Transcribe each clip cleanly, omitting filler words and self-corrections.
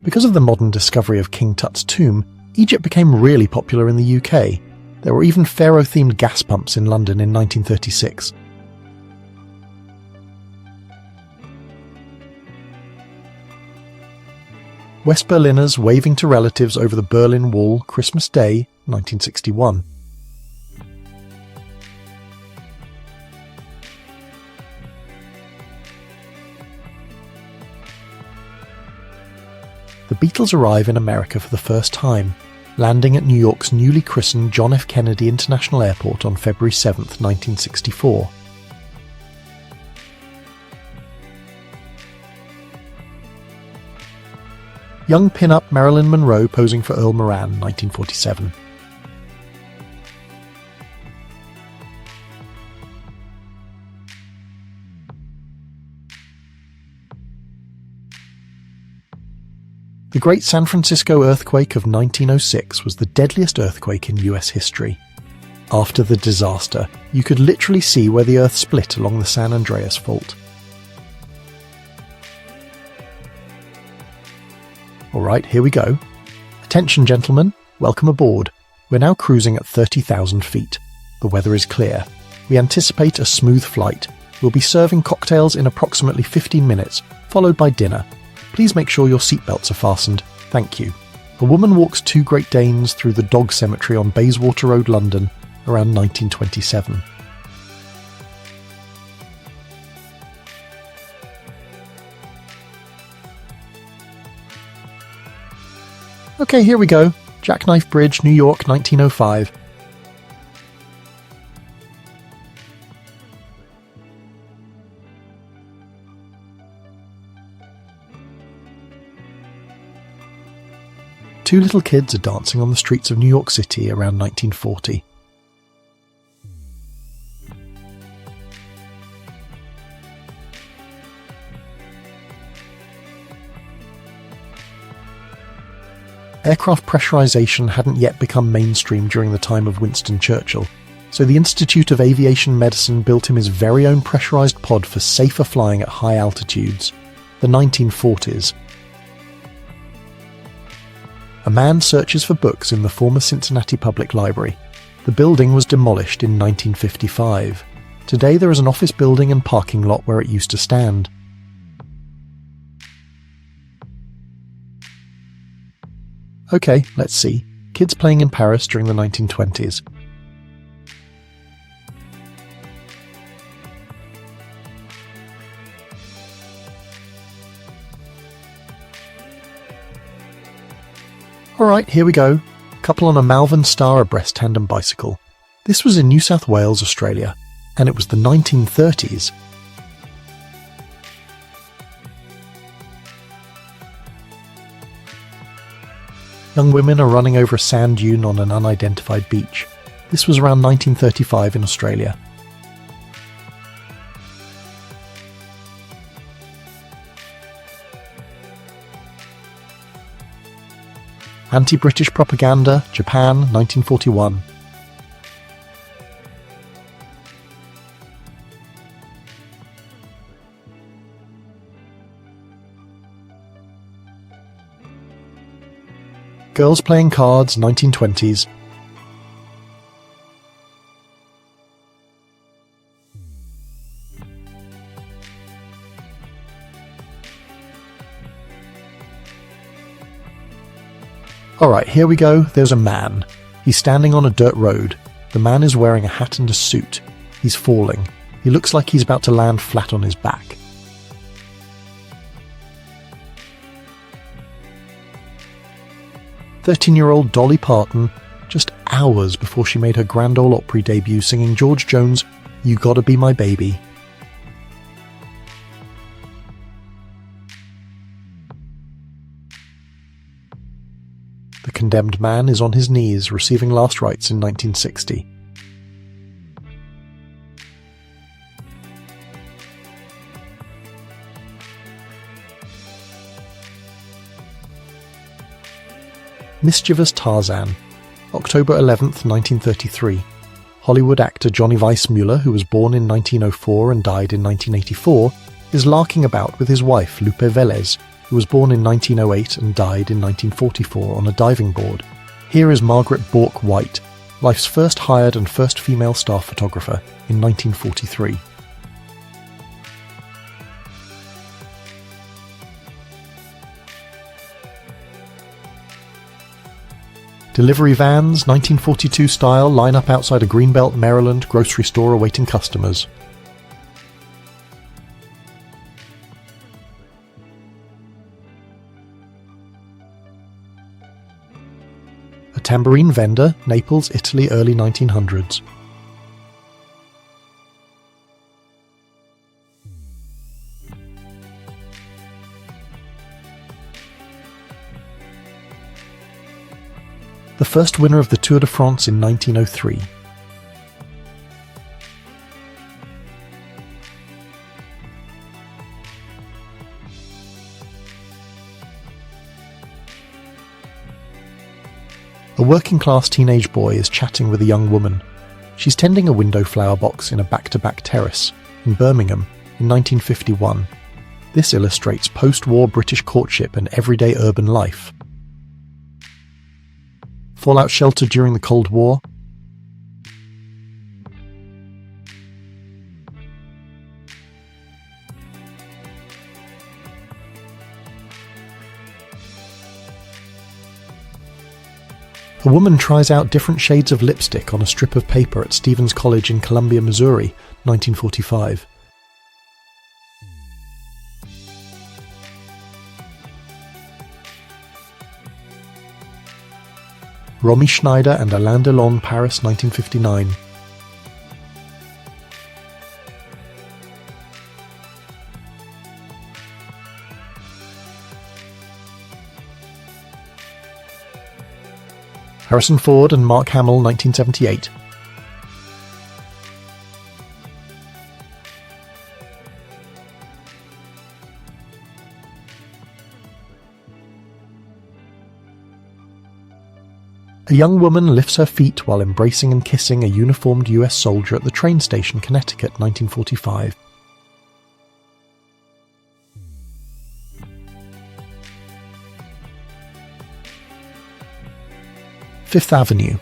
Because of the modern discovery of King Tut's tomb, Egypt became really popular in the UK. There were even pharaoh-themed gas pumps in London in 1936. West Berliners waving to relatives over the Berlin Wall, Christmas Day, 1961. The Beatles arrive in America for the first time, landing at New York's newly christened John F. Kennedy International Airport on February 7, 1964. Young pin-up Marilyn Monroe posing for Earl Moran, 1947. The Great San Francisco earthquake of 1906 was the deadliest earthquake in US history. After the disaster, you could literally see where the earth split along the San Andreas Fault. Alright, here we go. Attention gentlemen, welcome aboard. We're now cruising at 30,000 feet. The weather is clear. We anticipate a smooth flight. We'll be serving cocktails in approximately 15 minutes, followed by dinner. Please make sure your seatbelts are fastened. Thank you. A woman walks two Great Danes through the dog cemetery on Bayswater Road, London, around 1927. Okay, here we go. Jackknife Bridge, New York, 1905. Two little kids are dancing on the streets of New York City around 1940. Aircraft pressurization hadn't yet become mainstream during the time of Winston Churchill, so the Institute of Aviation Medicine built him his very own pressurized pod for safer flying at high altitudes. The 1940s. A man searches for books in the former Cincinnati Public Library. The building was demolished in 1955. Today there is an office building and parking lot where it used to stand. Okay, let's see. Kids playing in Paris during the 1920s. Alright, here we go. Couple on a Malvern Star abreast tandem bicycle. This was in New South Wales, Australia, and it was the 1930s. Young women are running over a sand dune on an unidentified beach. This was around 1935 in Australia. Anti-British propaganda, Japan, 1941. Girls playing cards, 1920s. Alright, here we go. There's a man. He's standing on a dirt road. The man is wearing a hat and a suit. He's falling. He looks like he's about to land flat on his back. "13-year-old Dolly Parton, just hours before she made her Grand Ole Opry debut singing George Jones' You Gotta Be My Baby." The condemned man is on his knees receiving last rites in 1960. Mischievous Tarzan, October 11th, 1933. Hollywood actor Johnny Weissmuller, who was born in 1904 and died in 1984, is larking about with his wife Lupe Velez, who was born in 1908 and died in 1944 on a diving board. Here is Margaret Bourke White, Life's first hired and first female staff photographer, in 1943. Delivery vans, 1942 style, line up outside a Greenbelt, Maryland grocery store awaiting customers. A tambourine vendor, Naples, Italy, early 1900s. The first winner of the Tour de France in 1903. A working-class teenage boy is chatting with a young woman. She's tending a window flower box in a back-to-back terrace in Birmingham in 1951. This illustrates post-war British courtship and everyday urban life. Fallout shelter during the Cold War. A woman tries out different shades of lipstick on a strip of paper at Stevens College in Columbia, Missouri, 1945. Romy Schneider and Alain Delon, Paris, 1959. Harrison Ford and Mark Hamill, 1978. A young woman lifts her feet while embracing and kissing a uniformed US soldier at the train station, Connecticut, 1945. Fifth Avenue.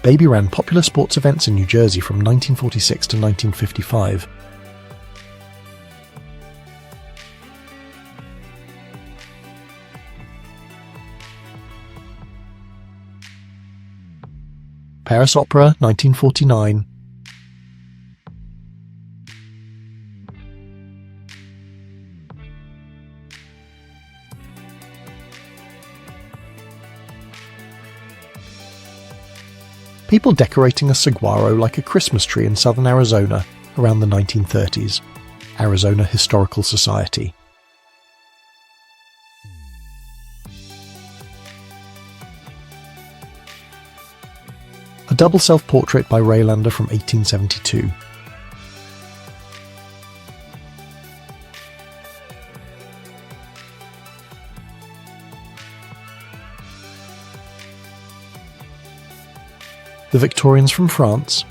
Baby ran popular sports events in New Jersey from 1946 to 1955. Paris Opera, 1949. People decorating a saguaro like a Christmas tree in southern Arizona around the 1930s. Arizona Historical Society. A double self-portrait by Raylander from 1872. The Victorians from France.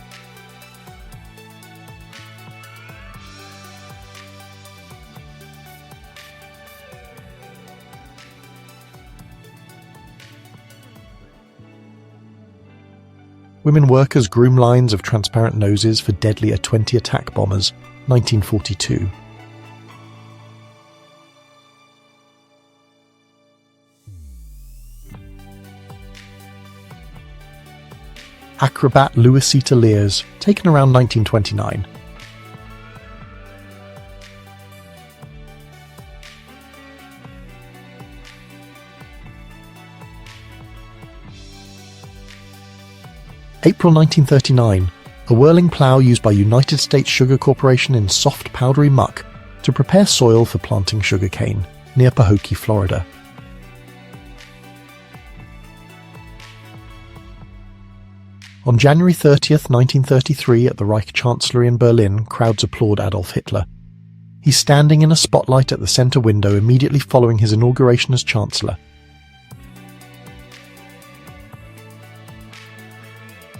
Women workers groom lines of transparent noses for deadly A-20 attack bombers, 1942. Acrobat Louisita Lears, taken around 1929. April 1939, a whirling plough used by United States Sugar Corporation in soft powdery muck to prepare soil for planting sugarcane, near Pahokee, Florida. On January 30th, 1933, at the Reich Chancellery in Berlin, crowds applaud Adolf Hitler. He's standing in a spotlight at the center window immediately following his inauguration as Chancellor,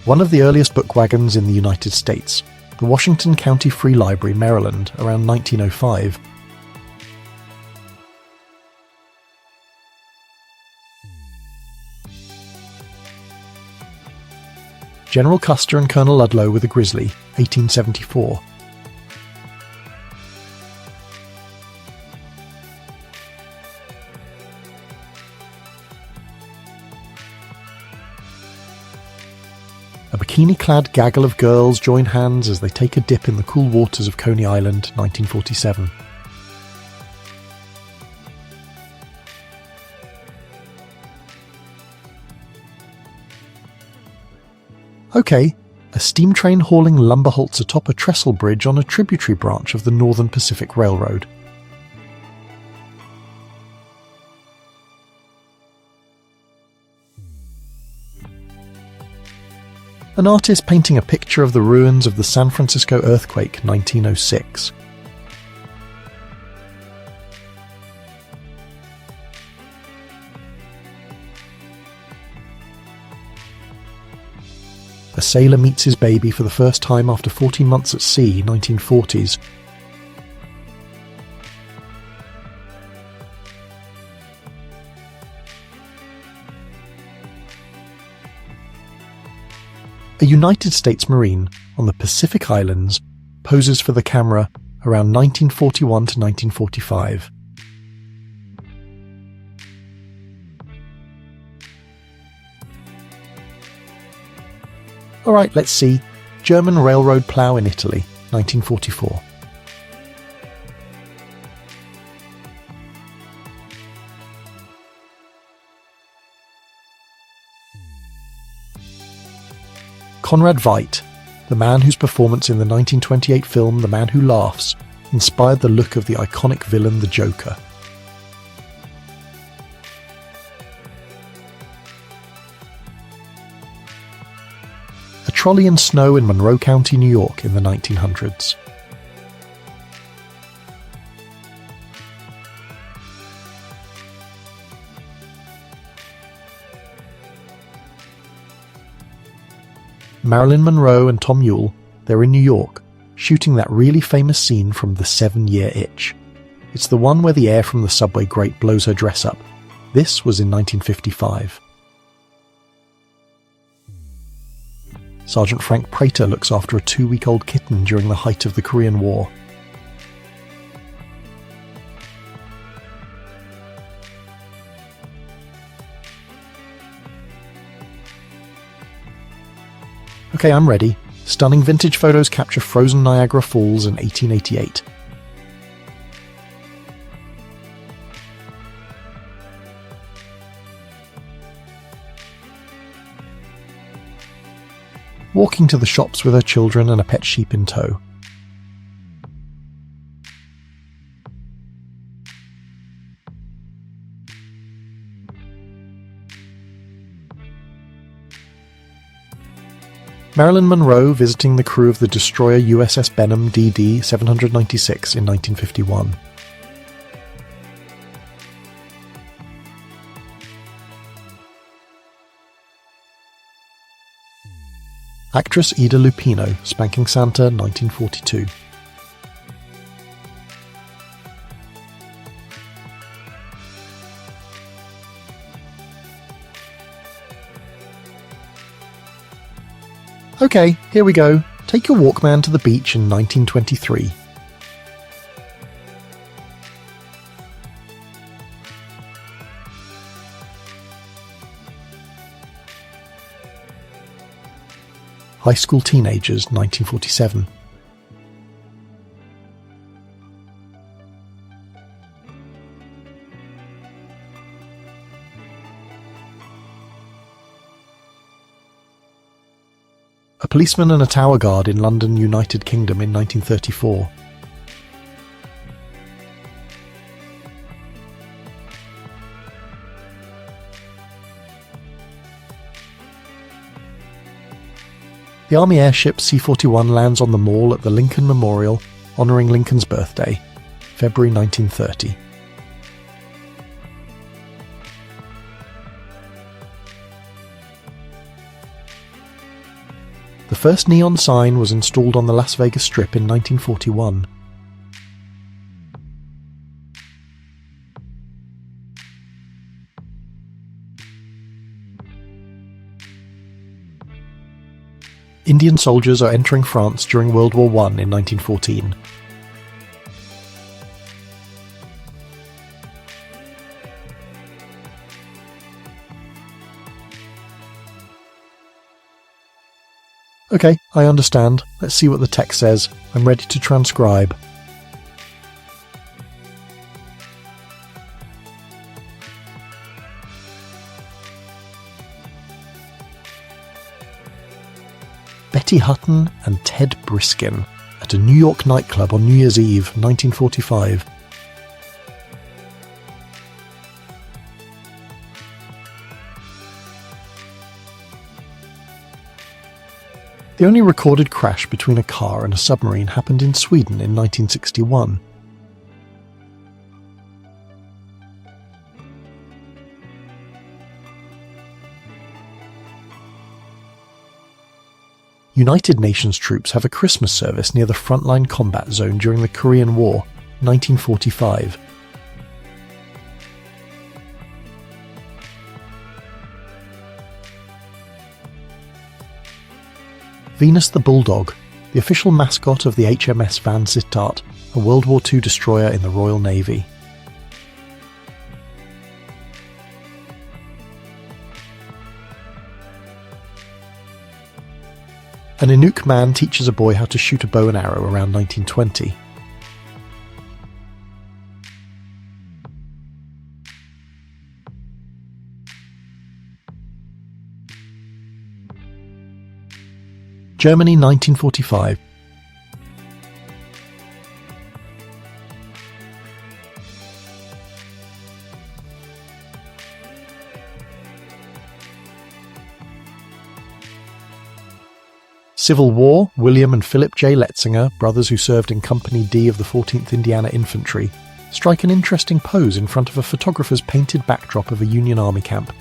One of the earliest book wagons in the United States, the Washington County Free Library, Maryland, around 1905. General Custer and Colonel Ludlow with a grizzly, 1874. A bikini-clad gaggle of girls join hands as they take a dip in the cool waters of Coney Island, 1947. OK, a steam train hauling lumber halts atop a trestle bridge on a tributary branch of the Northern Pacific Railroad. An artist painting a picture of the ruins of the San Francisco earthquake, 1906. A sailor meets his baby for the first time after 14 months at sea, 1940s. A United States Marine on the Pacific Islands poses for the camera around 1941 to 1945. Alright, let's see. German railroad plough in Italy, 1944. Conrad Veidt, the man whose performance in the 1928 film The Man Who Laughs inspired the look of the iconic villain the Joker. A trolley in snow in Monroe County, New York in the 1900s. Marilyn Monroe and Tom Ewell, they're in New York, shooting that really famous scene from The 7-Year Itch. It's the one where the air from the subway grate blows her dress up. This was in 1955. Sergeant Frank Prater looks after a 2-week-old kitten during the height of the Korean War. Okay, I'm ready. Stunning vintage photos capture frozen Niagara Falls in 1888. Walking to the shops with her children and a pet sheep in tow. Marilyn Monroe visiting the crew of the destroyer USS Benham DD 796 in 1951. Actress Ida Lupino spanking Santa, 1942. Okay, here we go. Take your Walkman to the beach in 1923. High School Teenagers, 1947. A policeman and a tower guard in London, United Kingdom in 1934. The Army airship C-41 lands on the Mall at the Lincoln Memorial, honouring Lincoln's birthday, February 1930. The first neon sign was installed on the Las Vegas Strip in 1941. Indian soldiers are entering France during World War I in 1914. Okay, I understand. Let's see what the text says. I'm ready to transcribe. Betty Hutton and Ted Briskin at a New York nightclub on New Year's Eve, 1945. The only recorded crash between a car and a submarine happened in Sweden in 1961. United Nations troops have a Christmas service near the frontline combat zone during the Korean War, 1945. Venus the Bulldog, the official mascot of the HMS Van Sittart, a World War II destroyer in the Royal Navy. An Inuk man teaches a boy how to shoot a bow and arrow around 1920. Germany, 1945. Civil War, William and Philip J. Letzinger, brothers who served in Company D of the 14th Indiana Infantry, strike an interesting pose in front of a photographer's painted backdrop of a Union Army camp.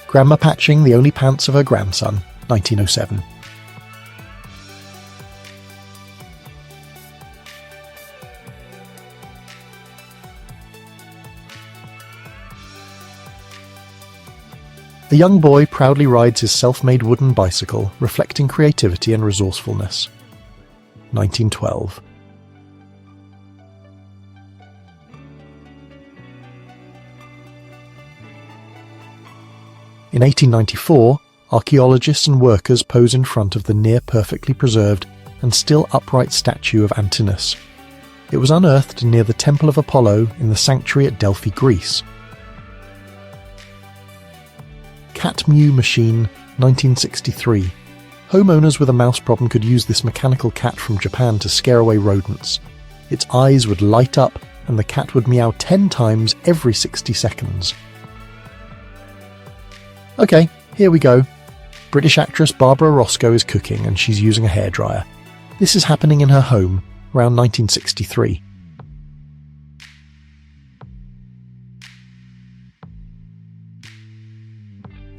Grandma patching the only pants of her grandson, 1907. A young boy proudly rides his self-made wooden bicycle, reflecting creativity and resourcefulness. 1912. In 1894, archaeologists and workers pose in front of the near-perfectly preserved and still upright statue of Antinous. It was unearthed near the Temple of Apollo in the sanctuary at Delphi, Greece. Cat Mew Machine, 1963. Homeowners with a mouse problem could use this mechanical cat from Japan to scare away rodents. Its eyes would light up and the cat would meow 10 times every 60 seconds. Okay, here we go. British actress Barbara Roscoe is cooking and she's using a hairdryer. This is happening in her home, around 1963.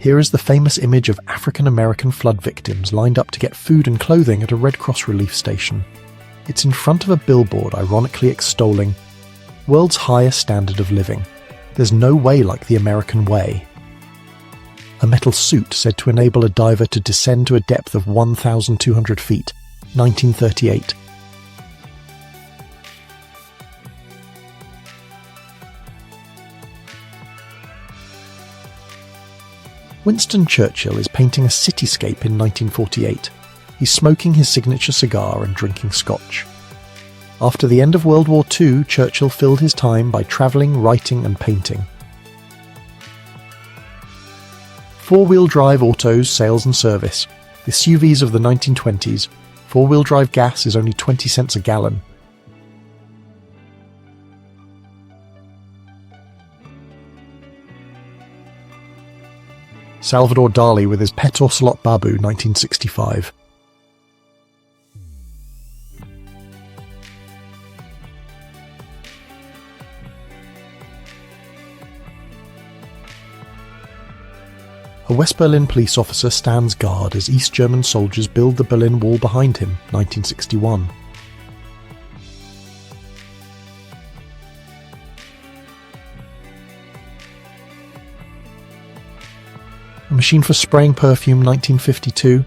Here is the famous image of African American flood victims lined up to get food and clothing at a Red Cross relief station. It's in front of a billboard ironically extolling world's highest standard of living. There's no way like the American way. A metal suit said to enable a diver to descend to a depth of 1,200 feet, 1938. Winston Churchill is painting a cityscape in 1948. He's smoking his signature cigar and drinking scotch. After the end of World War II, Churchill filled his time by travelling, writing and painting. Four-wheel drive autos, sales and service. The SUVs of the 1920s. Four-wheel drive gas is only 20 cents a gallon. Salvador Dali with his pet ocelot Babu, 1965. A West Berlin police officer stands guard as East German soldiers build the Berlin Wall behind him, 1961. A machine for spraying perfume, 1952.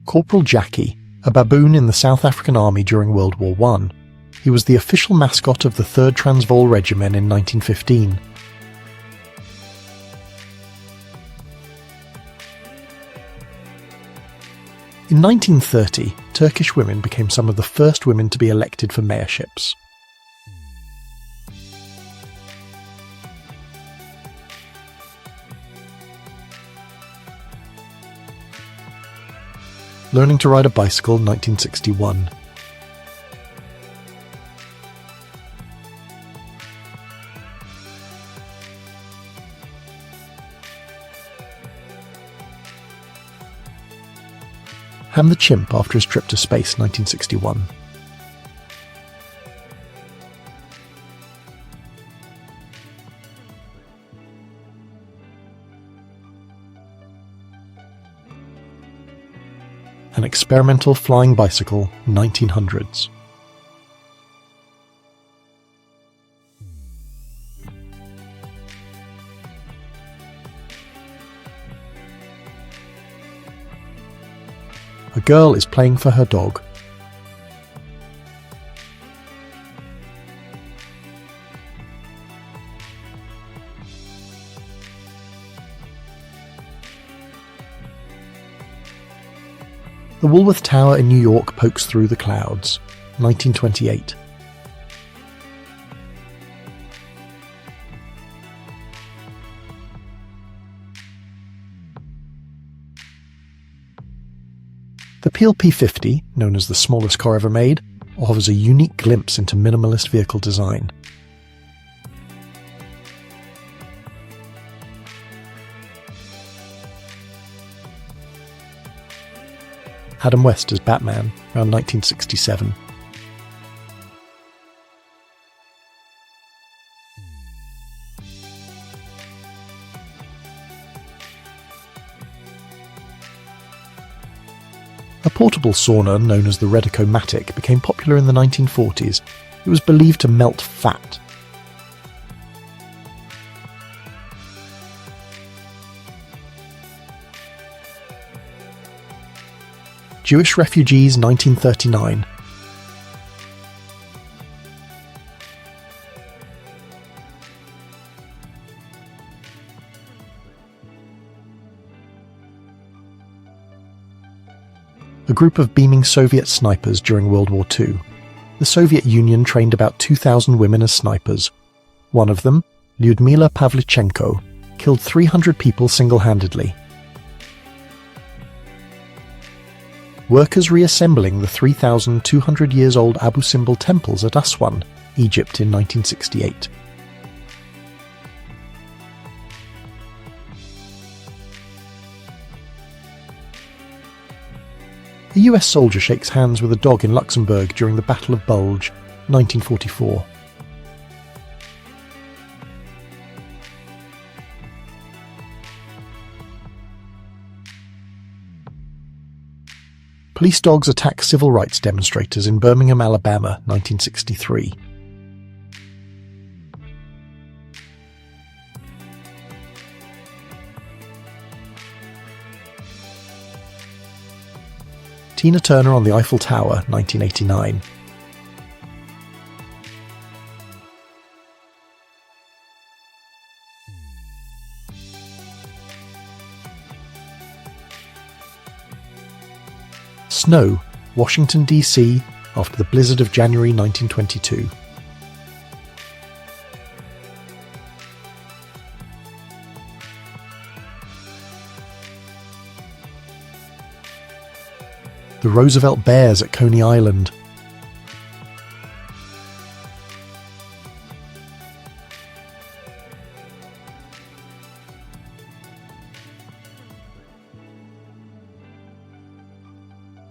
Corporal Jackie, a baboon in the South African Army during World War I. He was the official mascot of the 3rd Transvaal Regiment in 1915. In 1930, Turkish women became some of the first women to be elected for mayorships. Learning to ride a bicycle, 1961. Ham the chimp after his trip to space, 1961. An experimental flying bicycle, 1900s. A girl is playing for her dog. The Woolworth Tower in New York pokes through the clouds, 1928. The Peel P50, known as the smallest car ever made, offers a unique glimpse into minimalist vehicle design. Adam West as Batman, around 1967. A portable sauna known as the Redico-Matic became popular in the 1940s. It was believed to melt fat. Jewish refugees, 1939. A group of beaming Soviet snipers during World War II. The Soviet Union trained about 2,000 women as snipers. One of them, Lyudmila Pavlichenko, killed 300 people single-handedly. Workers reassembling the 3,200 years old Abu Simbel temples at Aswan, Egypt in 1968. A US soldier shakes hands with a dog in Luxembourg during the Battle of Bulge, 1944. Police dogs attack civil rights demonstrators in Birmingham, Alabama, 1963. Tina Turner on the Eiffel Tower, 1989. Snow, Washington, D.C., after the blizzard of January 1922. The Roosevelt Bears at Coney Island,